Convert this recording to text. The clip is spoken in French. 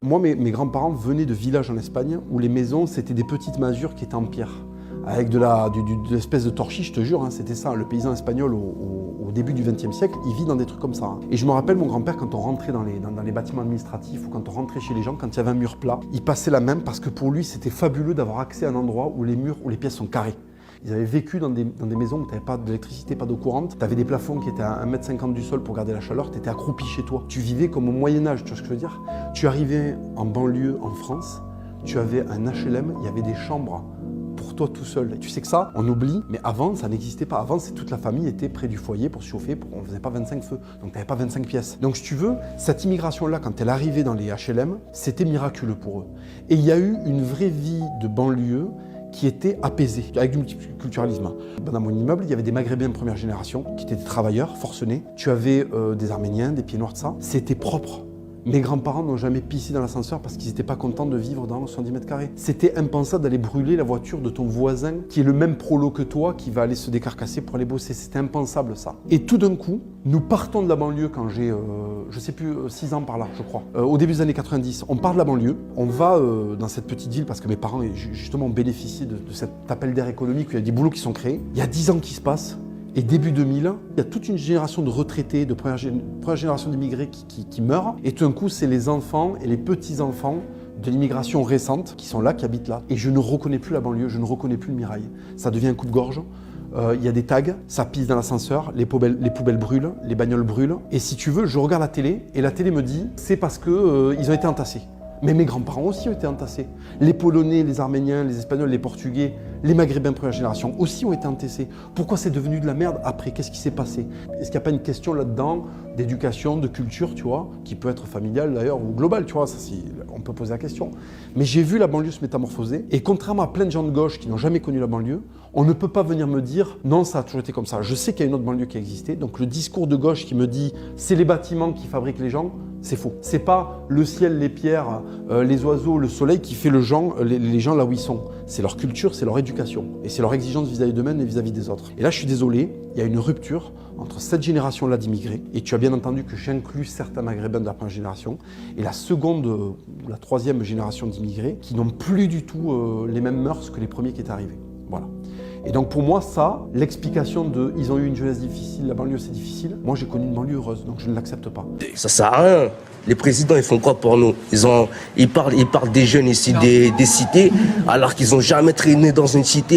Moi, mes grands-parents venaient de villages en Espagne où les maisons, c'était des petites masures qui étaient en pierre. Avec de l'espèce de torchis, je te jure, hein, c'était ça. Le paysan espagnol au début du XXe siècle, il vit dans des trucs comme ça. Hein. Et je me rappelle, mon grand-père, quand on rentrait dans les bâtiments administratifs ou quand on rentrait chez les gens, quand il y avait un mur plat, il passait la main parce que pour lui, c'était fabuleux d'avoir accès à un endroit où les murs, où les pièces sont carrées. Ils avaient vécu dans des maisons où tu n'avais pas d'électricité, pas d'eau courante. Tu avais des plafonds qui étaient à 1,50 m du sol pour garder la chaleur. Tu étais accroupi chez toi. Tu vivais comme au Moyen-Âge, tu vois ce que je veux dire? Tu arrivais en banlieue, en France, tu avais un HLM, il y avait des chambres pour toi tout seul. Et tu sais que ça, on oublie, mais avant, ça n'existait pas. Avant, toute la famille était près du foyer pour se chauffer, on ne faisait pas 25 feux. Donc, tu n'avais pas 25 pièces. Donc, si tu veux, cette immigration-là, quand elle arrivait dans les HLM, c'était miraculeux pour eux. Et il y a eu une vraie vie de banlieue qui était apaisée, avec du multiculturalisme. Dans mon immeuble, il y avait des Maghrébins de première génération, qui étaient des travailleurs forcenés. Tu avais des Arméniens, des pieds noirs de ça. C'était propre. Mes grands-parents n'ont jamais pissé dans l'ascenseur parce qu'ils n'étaient pas contents de vivre dans 70 mètres carrés. C'était impensable d'aller brûler la voiture de ton voisin qui est le même prolo que toi, qui va aller se décarcasser pour aller bosser. C'était impensable ça. Et tout d'un coup, nous partons de la banlieue quand j'ai, je sais plus, 6 ans par là, je crois. Au début des années 90, on part de la banlieue, on va dans cette petite ville parce que mes parents justement ont bénéficié de cet appel d'air économique où il y a des boulots qui sont créés. Il y a 10 ans qui se passent. Et début 2000, il y a toute une génération de retraités, de première génération d'immigrés qui meurent. Et tout d'un coup, c'est les enfants et les petits-enfants de l'immigration récente qui sont là, qui habitent là. Et je ne reconnais plus la banlieue, je ne reconnais plus le Mirail. Ça devient un coupe-gorge. Il y a des tags, ça pisse dans l'ascenseur, les poubelles brûlent, les bagnoles brûlent. Et si tu veux, je regarde la télé et la télé me dit c'est parce que ils ont été entassés. Mais mes grands-parents aussi ont été entassés. Les Polonais, les Arméniens, les Espagnols, les Portugais, les Maghrébins première génération aussi ont été entassés. Pourquoi c'est devenu de la merde après? Qu'est-ce qui s'est passé? Est-ce qu'il n'y a pas une question là-dedans d'éducation, de culture, tu vois, qui peut être familiale d'ailleurs ou globale, tu vois, ça, on peut poser la question. Mais j'ai vu la banlieue se métamorphoser et contrairement à plein de gens de gauche qui n'ont jamais connu la banlieue, on ne peut pas venir me dire non, ça a toujours été comme ça. Je sais qu'il y a une autre banlieue qui a existé, donc le discours de gauche qui me dit c'est les bâtiments qui fabriquent les gens, c'est faux. C'est pas le ciel, les pierres, les oiseaux, le soleil qui fait les gens là où ils sont. C'est leur culture, c'est leur éducation et c'est leur exigence vis-à-vis d'eux-mêmes et vis-à-vis des autres. Et là, je suis désolé, il y a une rupture entre cette génération-là d'immigrés, et tu as bien entendu que j'inclus certains Maghrébins de la première génération, et la seconde ou la troisième génération d'immigrés qui n'ont plus du tout les mêmes mœurs que les premiers qui étaient arrivés. Voilà. Et donc pour moi, ça, l'explication de « ils ont eu une jeunesse difficile, la banlieue c'est difficile », moi j'ai connu une banlieue heureuse, donc je ne l'accepte pas. Ça sert à rien. Les présidents, ils font quoi pour nous? Ils parlent des jeunes ici, des cités, alors qu'ils n'ont jamais traîné dans une cité.